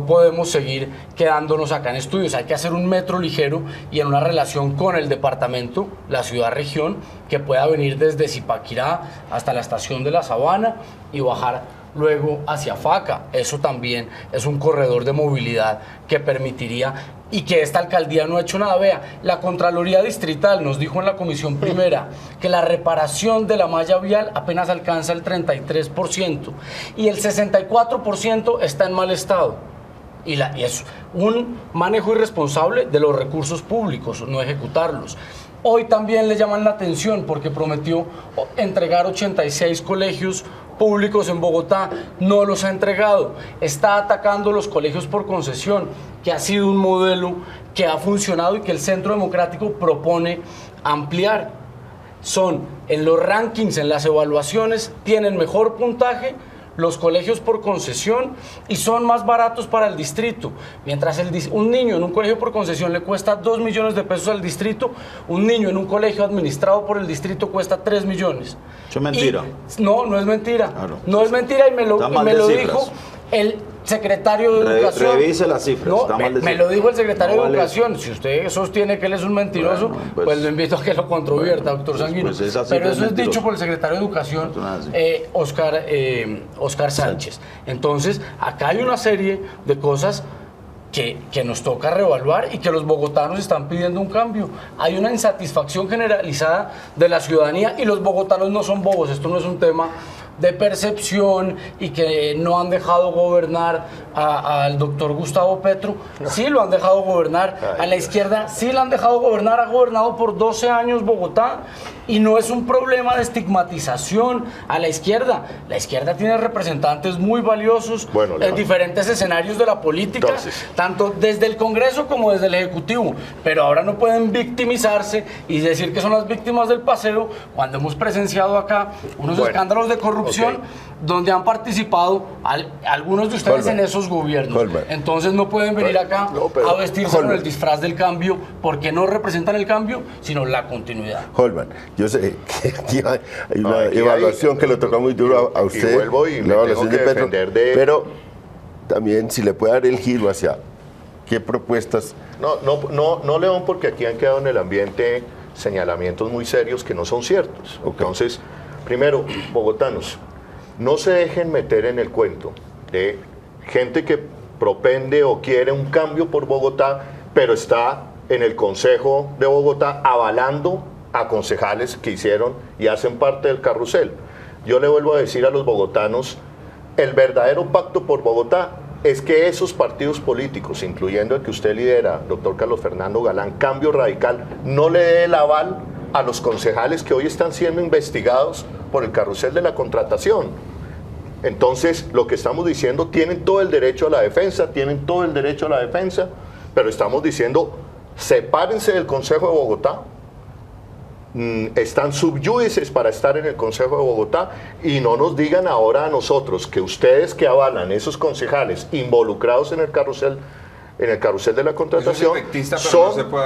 podemos seguir quedándonos acá en estudios. Hay que hacer un metro ligero y en una relación con el departamento, la ciudad-región, que pueda venir desde Zipaquirá hasta la estación de La Sabana y bajar luego hacia Faca. Eso también es un corredor de movilidad que permitiría, y que esta alcaldía no ha hecho nada. Vea, la Contraloría Distrital nos dijo en la Comisión Primera que la reparación de la malla vial apenas alcanza el 33% y el 64% está en mal estado. Y es un manejo irresponsable de los recursos públicos, no ejecutarlos. Hoy también le llaman la atención porque prometió entregar 86 colegios públicos en Bogotá, no los ha entregado. Está atacando los colegios por concesión, que ha sido un modelo que ha funcionado y que el Centro Democrático propone ampliar. son en los rankings, en las evaluaciones, tienen mejor puntaje los colegios por concesión y son más baratos para el distrito. Mientras un niño en un colegio por concesión le cuesta 2 millones de pesos al distrito, un niño en un colegio administrado por el distrito cuesta 3 millones. Eso es mentira. No es mentira. Claro. No es mentira y me lo dijo el secretario de Educación. Revise las cifras. No, me lo dijo el secretario de Educación. Si usted sostiene que él es un mentiroso, bueno, pues lo invito a que lo controvierta, doctor Sanguino. Pero eso es dicho por el secretario de Educación, Oscar Sánchez. Entonces, acá hay una serie de cosas que nos toca reevaluar y que los bogotanos están pidiendo un cambio. Hay una insatisfacción generalizada de la ciudadanía y los bogotanos no son bobos. Esto no es un tema de percepción y que no han dejado gobernar al doctor Gustavo Petro. Sí lo han dejado gobernar. A la izquierda sí lo han dejado gobernar. Ha gobernado por 12 años Bogotá y no es un problema de estigmatización a la izquierda. La izquierda tiene representantes muy valiosos en diferentes escenarios de la política, tanto desde el Congreso como desde el Ejecutivo. Pero ahora no pueden victimizarse y decir que son las víctimas del paseo cuando hemos presenciado acá unos escándalos de corrupción donde han participado algunos de ustedes en esos gobiernos. Entonces no pueden venir acá a vestirse con el disfraz del cambio porque no representan el cambio, sino la continuidad. Holman, yo sé que aquí hay una evaluación que le toca muy duro a usted. Y vuelvo y la evaluación tengo que de Petro, defender pero también si le puede dar el giro hacia qué propuestas. No, León, porque aquí han quedado en el ambiente señalamientos muy serios que no son ciertos. Entonces, primero, bogotanos, no se dejen meter en el cuento de gente que propende o quiere un cambio por Bogotá, pero está en el Consejo de Bogotá avalando a concejales que hicieron y hacen parte del carrusel. Yo le vuelvo a decir a los bogotanos, el verdadero pacto por Bogotá es que esos partidos políticos, incluyendo el que usted lidera, doctor Carlos Fernando Galán, Cambio Radical, no le dé el aval a los concejales que hoy están siendo investigados por el carrusel de la contratación. Entonces, lo que estamos diciendo, tienen todo el derecho a la defensa, pero estamos diciendo, sepárense del Consejo de Bogotá, están subyúdices para estar en el Consejo de Bogotá y no nos digan ahora a nosotros que ustedes que avalan esos concejales involucrados en el carrusel de la contratación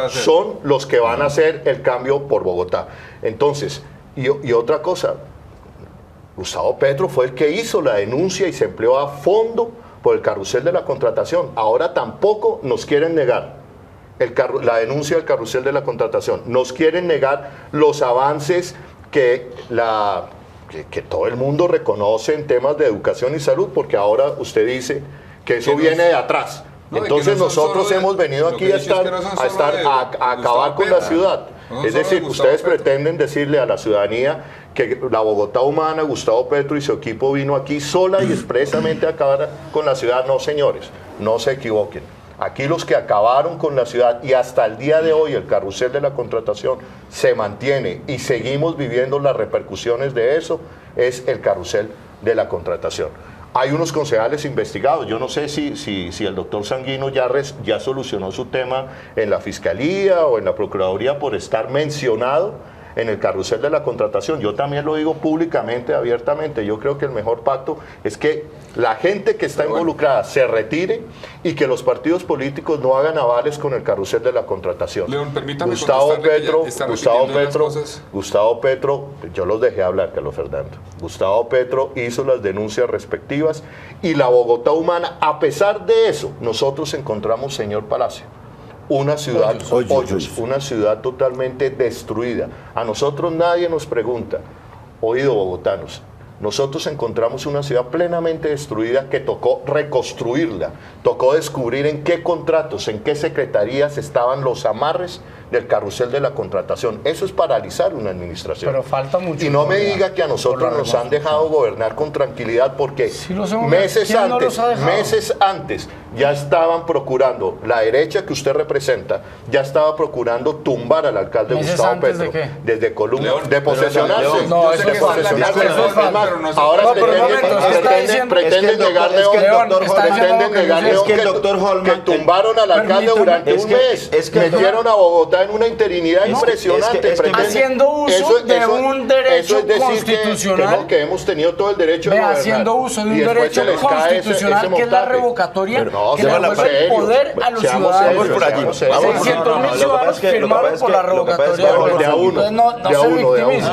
son los que van a hacer el cambio por Bogotá. Entonces, y otra cosa, Gustavo Petro fue el que hizo la denuncia y se empleó a fondo por el carrusel de la contratación. Ahora tampoco nos quieren negar la denuncia del carrusel de la contratación. Nos quieren negar los avances que todo el mundo reconoce en temas de educación y salud, porque ahora usted dice que eso viene de atrás. Entonces nosotros hemos venido aquí a acabar con la ciudad. Es decir, ustedes pretenden decirle a la ciudadanía que la Bogotá humana, Gustavo Petro y su equipo vino aquí sola y expresamente a acabar con la ciudad. No, señores, no se equivoquen. Aquí los que acabaron con la ciudad y hasta el día de hoy el carrusel de la contratación se mantiene y seguimos viviendo las repercusiones de eso, es el carrusel de la contratación. Hay unos concejales investigados. Yo no sé si el doctor Sanguino ya solucionó su tema en la Fiscalía o en la Procuraduría por estar mencionado en el carrusel de la contratación. Yo también lo digo públicamente, abiertamente. Yo creo que el mejor pacto es que la gente que está involucrada se retire y que los partidos políticos no hagan avales con el carrusel de la contratación. León, permítame Gustavo Petro, yo los dejé hablar, Carlos Fernando. Gustavo Petro hizo las denuncias respectivas y la Bogotá humana, a pesar de eso, nosotros encontramos, señor Palacio, una ciudad una ciudad totalmente destruida. A nosotros nadie nos pregunta, oído bogotanos, nosotros encontramos una ciudad plenamente destruida que tocó reconstruirla, tocó descubrir en qué contratos, en qué secretarías estaban los amarres del carrusel de la contratación. Eso es paralizar una administración. Pero falta mucho. Y no me diga que a nosotros nos han dejado gobernar con tranquilidad, porque meses antes ya estaban procurando, la derecha que usted representa, ya estaba procurando tumbar al alcalde Gustavo Petro. ¿De qué? Desde Colombia, de posesionarse. No, eso es falso. pero no se ahora puede. pero un momento, usted está diciendo- pretenden negarle es que el doctor pretenden negarle es que el doctor Holman- que tumbaron al alcalde Permítame, durante es un que- mes, es que- metieron a Bogotá en una interinidad impresionante. es que- pretenden- haciendo uso de un derecho eso es decir constitucional. que hemos tenido todo el derecho de Ve, gobernar. haciendo uso de Y un después derecho se les cae constitucional que es la montaje. revocatoria, Pero no, que le seamos devuelve el serios. poder a los Seamos ciudadanos. serios, por allí. seamos serios. Vamos. 600.000 Lo que ciudadanos pasa es que- firmaron por la revocatoria No, de a uno. Entonces no De a se uno, de a uno. victimice.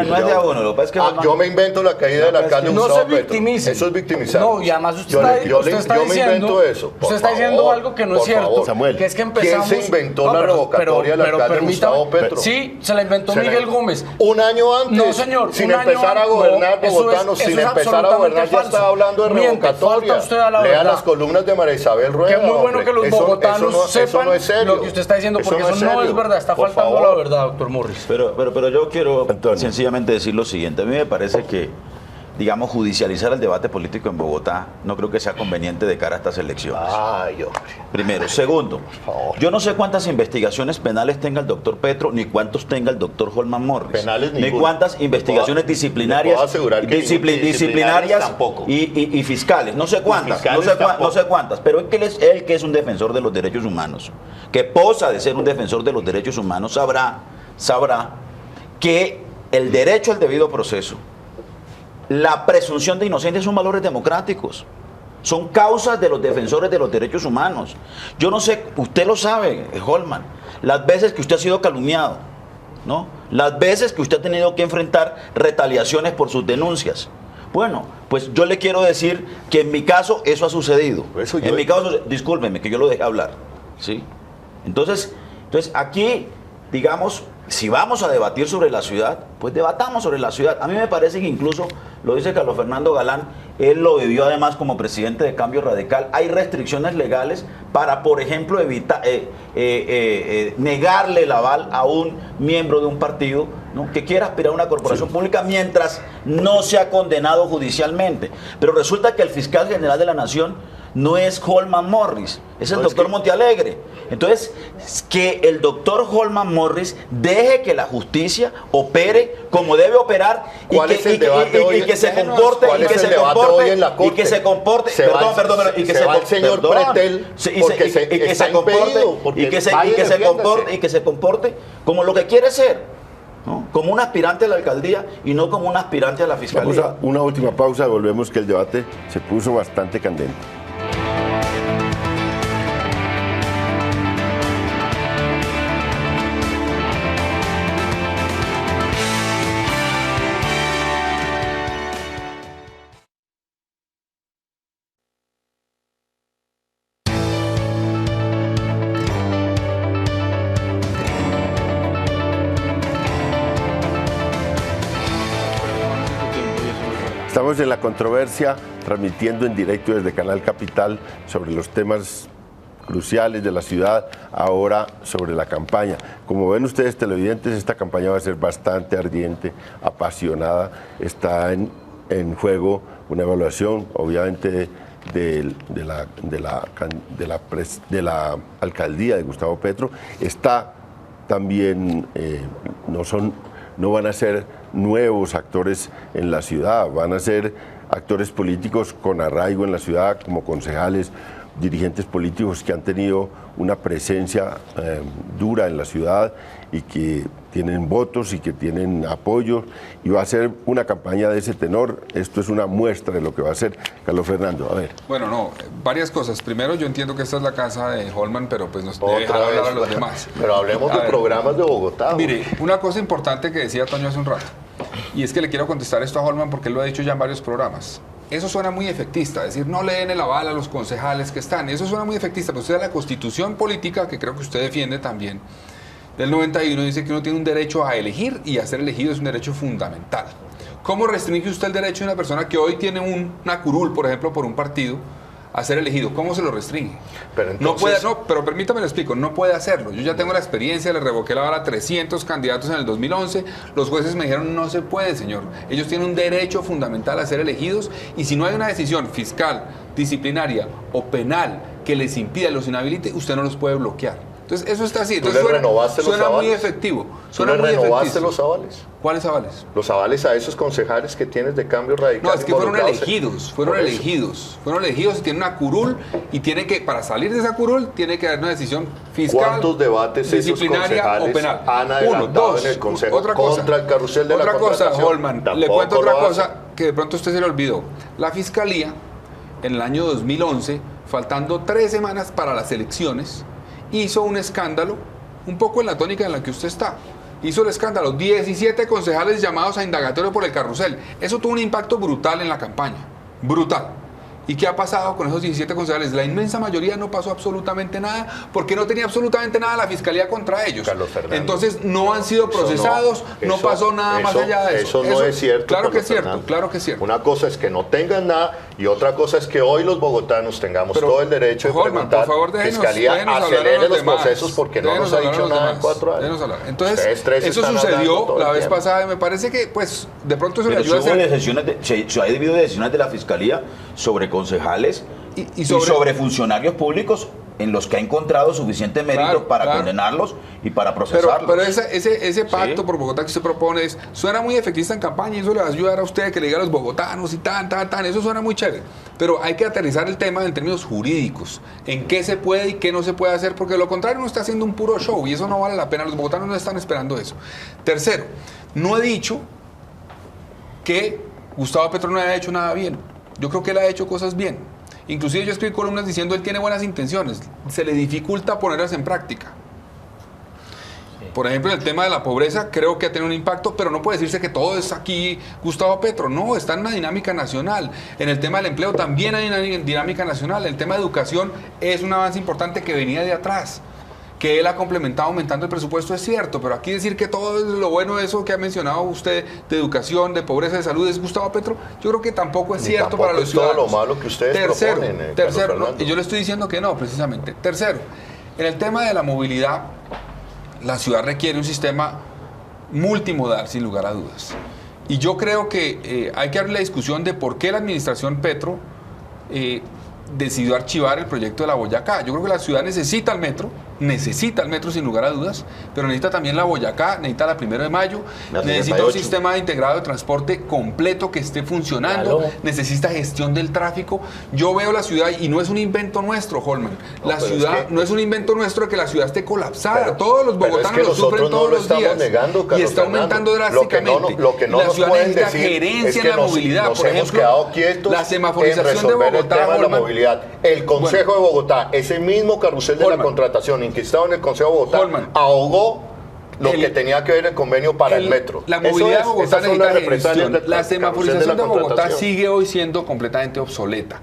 No es de a uno, lo que pasa es que Holman- Yo me invento la caída del alcalde No Gustavo se Petro. victimice. Eso es victimizar. No, y además usted Yo está, le- yo usted le- está yo me diciendo, invento eso. Por usted está diciendo favor, algo que no por es cierto, favor. Samuel. que es que ¿Quién empezamos... se inventó No, la pero- revocatoria del alcalde permítame- Gustavo Petro? Sí, se la inventó Se la- Miguel Gómez. Un año antes, No, señor, sin un año empezar a antes, gobernar no, eso bogotanos, es sin empezar a absolutamente gobernar, ya falso. estaba hablando de Miente, revocatoria. falta usted a la Lea verdad. las columnas de María Isabel Rueda. Que es muy bueno hombre. que los Eso- bogotanos eso sepan no es serio. lo que usted está diciendo, porque eso no serio. es verdad, está Por faltando favor. la verdad, doctor Morris. Pero yo quiero Antonio. sencillamente decir lo siguiente. A mí me parece que, digamos, judicializar el debate político en Bogotá no creo que sea conveniente de cara a estas elecciones. Ay, hombre. Primero. Segundo, favor. yo no sé cuántas investigaciones penales tenga el doctor Petro, ni cuántos tenga el doctor Holman Morris. Penales ni ninguna. cuántas investigaciones Le disciplinarias, puedo asegurar que disciplinarias tampoco. y fiscales. No sé cuántas, fiscales no tampoco. sé cuántas. Pero él que es un defensor de los derechos humanos, que posa de ser un defensor de los derechos humanos, sabrá que el derecho al debido proceso, la presunción de inocencia son valores democráticos. Son causas de los defensores de los derechos humanos. Yo no sé, usted lo sabe, Holman, las veces que usted ha sido calumniado, ¿no? Las veces que usted ha tenido que enfrentar retaliaciones por sus denuncias. Bueno, pues yo le quiero decir que en mi caso eso ha sucedido. Eso yo- En mi caso, discúlpeme que yo lo dejé hablar, ¿sí? Entonces aquí, digamos, si vamos a debatir sobre la ciudad, pues debatamos sobre la ciudad. A mí me parece que incluso, lo dice Carlos Fernando Galán, él lo vivió además como presidente de Cambio Radical. Hay restricciones legales para, por ejemplo, evitar negarle el aval a un miembro de un partido, ¿no?, que quiera aspirar a una corporación pública mientras no sea condenado judicialmente. Pero resulta que el fiscal general de la Nación no es Holman Morris, es el No, es doctor que- Montealegre. Entonces, que el doctor Holman Morris deje que la justicia opere como debe operar y ¿Cuál que, es el y que- debate y- y hoy? que se comporte, ¿Cuál y que es el se debate comporte, hoy en la y que Corte? se comporte, Se va y que se va el señor Pretel, porque está impedido, porque y que se vaya y defiéndase. comporte, y que se comporte como lo que quiere ser, ¿no? Como un aspirante a la alcaldía y no como un aspirante a la Vamos fiscalía. a una última pausa, volvemos que el debate se puso bastante candente. Estamos en la controversia, transmitiendo en directo desde Canal Capital sobre los temas cruciales de la ciudad, ahora sobre la campaña. Como ven ustedes televidentes, esta campaña va a ser bastante ardiente, apasionada. Está en juego una evaluación, obviamente, de la alcaldía de Gustavo Petro. Está también, no van a ser nuevos actores en la ciudad, van a ser actores políticos con arraigo en la ciudad, como concejales, dirigentes políticos que han tenido una presencia dura en la ciudad y que tienen votos y que tienen apoyo, y va a ser una campaña de ese tenor. Esto es una muestra de lo que va a ser. Carlos Fernando, a ver. Bueno, no, varias cosas. Primero, yo entiendo que esta es la casa de Holman, pero pues nos debe Otra dejar hablar vez, a los demás. Pero hablemos A de ver, programas de Bogotá. Mire, una cosa importante que decía Toño hace un rato, y es que le quiero contestar esto a Holman porque él lo ha dicho ya en varios programas. Eso suena muy efectista, decir, no le den el aval a los concejales que están. Eso suena muy efectista, pero usted da la constitución política, que creo que usted defiende también, del 91, dice que uno tiene un derecho a elegir, y a ser elegido es un derecho fundamental. ¿Cómo restringe usted el derecho de una persona que hoy tiene una curul, por ejemplo, por un partido, a ser elegido? ¿Cómo se lo restringe? Pero No puede, entonces- pero permítame lo explico, no puede hacerlo. Yo ya tengo la experiencia, le revoqué la vara a 300 candidatos en el 2011, los jueces me dijeron, no se puede, señor. Ellos tienen un derecho fundamental a ser elegidos, y si no hay una decisión fiscal, disciplinaria o penal que les impida, los inhabilite, usted no los puede bloquear. Entonces, eso está así. ¿Tú Entonces, le renovaste los suena muy avales? efectivo. ¿Tú Suena le muy renovaste efectivo. los avales? ¿Cuáles avales? Los avales a esos concejales que tienes de Cambio Radical. No, es que fueron involucrados elegidos, por eso. fueron elegidos y tienen una curul y tiene que, para salir de esa curul, tiene que haber una decisión fiscal, ¿Cuántos debates esos disciplinaria o concejales penal? han adelantado 1, 2, en el Consejo otra cosa, contra el carrusel de la otra cosa, contratación? Holman, le Tampoco cuento otra lo cosa hacen. que de pronto usted se le olvidó. La Fiscalía, en el año 2011, faltando 3 semanas para las elecciones, hizo un escándalo, un poco en la tónica en la que usted está. Hizo el escándalo, 17 concejales llamados a indagatorio por el carrusel. Eso tuvo un impacto brutal en la campaña, brutal. ¿Y qué ha pasado con esos 17 concejales? La inmensa mayoría no pasó absolutamente nada, porque no tenía absolutamente nada la Fiscalía contra ellos. Carlos Fernando, entonces no han sido procesados, no pasó nada más allá de eso. Eso no es cierto. Claro que es Carlos cierto, Fernando. claro que es cierto. Una cosa es que no tengan nada y otra cosa es que hoy los bogotanos tengamos Pero, todo el derecho de Holman, preguntar. por favor, déjenos Fiscalía hablar a acelere los los demás. procesos porque no Déjenos nos ha hablar a dicho los nada en demás. 4 años. Déjenos hablar. Entonces, Ustedes tres eso están hablando sucedió todo el la vez tiempo. pasada y me parece que, pues, de pronto eso le Pero ayuda a sí hubo hacer... decisiones hay decisiones de la Fiscalía sobre concejales Y y sobre- sobre funcionarios públicos en los que ha encontrado suficiente mérito Claro, para claro. condenarlos y para Pero, procesarlos. pero ese pacto Sí. por Bogotá que usted propone suena muy efectivista en campaña y eso le va a ayudar a usted que le diga a los bogotanos y tan, eso suena muy chévere. Pero hay que aterrizar el tema en términos jurídicos, en qué se puede y qué no se puede hacer, porque de lo contrario uno está haciendo un puro show y eso no vale la pena. Los bogotanos no están esperando eso. Tercero, no he dicho que Gustavo Petro no haya hecho nada bien. Yo creo que él ha hecho cosas bien. Inclusive yo escribí columnas diciendo él tiene buenas intenciones, se le dificulta ponerlas en práctica. Por ejemplo, en el tema de la pobreza creo que ha tenido un impacto, pero no puede decirse que todo es aquí Gustavo Petro. No, está en una dinámica nacional. En el tema del empleo también hay una dinámica nacional. El tema de educación es un avance importante que venía de atrás. Que él ha complementado aumentando el presupuesto es cierto, pero aquí decir que todo es lo bueno de eso que ha mencionado usted de educación, de pobreza, de salud es Gustavo Petro, yo creo que tampoco es Ni cierto tampoco para los es todo ciudadanos. lo malo que ustedes proponen, Carlos Tercero, no, Fernando. y yo le estoy diciendo que no, precisamente. Tercero, en el tema de la movilidad, la ciudad requiere un sistema multimodal, sin lugar a dudas. Y yo creo que hay que abrir la discusión de por qué la administración Petro decidió archivar el proyecto de la Boyacá. Yo creo que la ciudad necesita el metro sin lugar a dudas, pero necesita también la Boyacá, necesita la 1 de Mayo, La necesita 68. un sistema integrado de transporte completo que esté funcionando, Claro. necesita gestión del tráfico. Yo veo la ciudad, y no es un invento nuestro, Holman, la pero es ciudad que- no es un invento nuestro de que la ciudad esté colapsada. Pero- Todos los pero es bogotanos que lo sufren nosotros no todos lo los estamos días. negando, Y Carlos está Fernando. aumentando Lo que drásticamente. no Y la nos ciudad pueden necesita decir gerencia es en que la movilidad. nos Por hemos ejemplo, quedado quietos la en semaforización de resolver el Bogotá, tema de la Holman. movilidad. El Consejo de Bogotá, ese mismo carrusel de la Holman. contratación inquistado en el Consejo de Bogotá, Holman. ahogó lo El- que tenía que ver el convenio para el metro. La Eso movilidad es, de Bogotá esas son las necesita represalias gestión. del La carrusel semaforización de Bogotá contratación. sigue hoy siendo completamente obsoleta.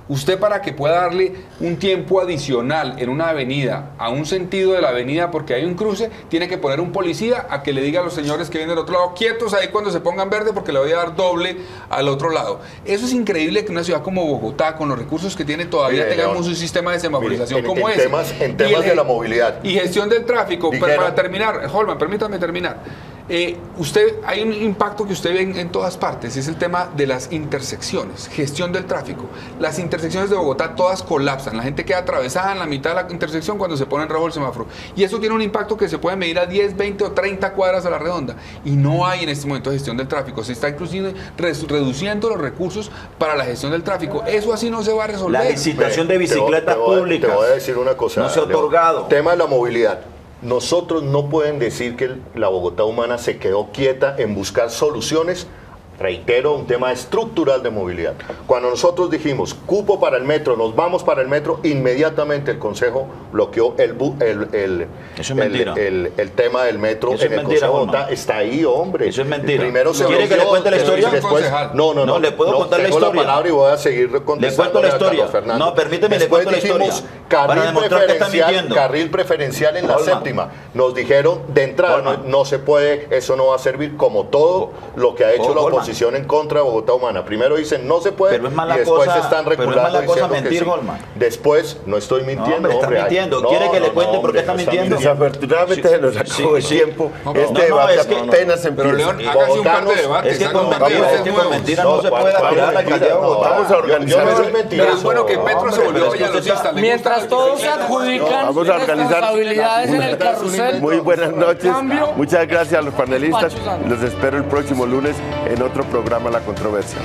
Usted, para que pueda darle un tiempo adicional en una avenida, a un sentido de la avenida porque hay un cruce, tiene que poner un policía a que le diga a los señores que vienen del otro lado, quietos ahí cuando se pongan verde porque le voy a dar doble al otro lado. Eso es increíble que una ciudad como Bogotá, con los recursos que tiene, todavía Mire, tengamos León, un sistema de semaforización mire, como en ese. en temas Y de la movilidad. Y gestión del tráfico. Dijeron- Para terminar, Holman, permítame terminar. Hay un impacto que usted ve en todas partes, es el tema de las intersecciones, gestión del tráfico. Las intersecciones de Bogotá todas colapsan, la gente queda atravesada en la mitad de la intersección cuando se pone en rojo el semáforo. Y eso tiene un impacto que se puede medir a 10, 20 o 30 cuadras a la redonda. Y no hay en este momento gestión del tráfico, se está inclusive reduciendo los recursos para la gestión del tráfico. Eso así no se va a resolver. La licitación de Te voy- bicicletas te voy- públicas Te voy a decir una cosa. no se ha Leo. otorgado. Tema de la movilidad. Nosotros no pueden decir que la Bogotá humana se quedó quieta en buscar soluciones. Reitero, un tema estructural de movilidad. Cuando nosotros dijimos cupo para el metro, nos vamos para el metro, inmediatamente el Consejo bloqueó Eso es mentira. el tema del metro Eso en es el mentira, Consejo de Juanma. Bogotá. Está ahí, hombre. Eso es mentira. Primero se ¿Quiere que le bloqueó, cuente la historia? después- Concejal. no, Le puedo contar la tengo historia. la palabra y voy a seguir contestando. Le cuento la historia. No, permíteme, le Después cuento la historia. dijimos Para demostrar que está mintiendo. carril preferencial en la Holman. séptima. Nos dijeron de entrada, Holman. no se puede, eso no va a servir como todo lo que ha hecho la Holman, oposición posición en contra de Bogotá Humana. Primero dicen no se puede Pero es mala y después cosa- están pero es reculando mala cosa diciendo que mentir, sí. Goldman. Después, no estoy mintiendo, hombre, está hombre. mintiendo. ¿Quiere que le cuente por qué está mintiendo? Desafortunadamente se nos acabó el tiempo. No, pero- Este no, debate es que- apenas Pero empieza. León, hágase un par de debates. Es que haga con un par de mentiras, debates nuevos. no se puede aspirar a la alcaldía de Bogotá. Vamos a organizar Yo no soy eso. mentiroso. Pero es bueno que Petro se volvió pero es que usted valladolidista. le Mientras gusta- todos se adjudican Vamos a organizar- responsabilidades en el carrusel. Muy buenas noches. Cambio. Muchas gracias a los panelistas. Pacho Santos. Los espero el próximo lunes en otro programa La Controversia.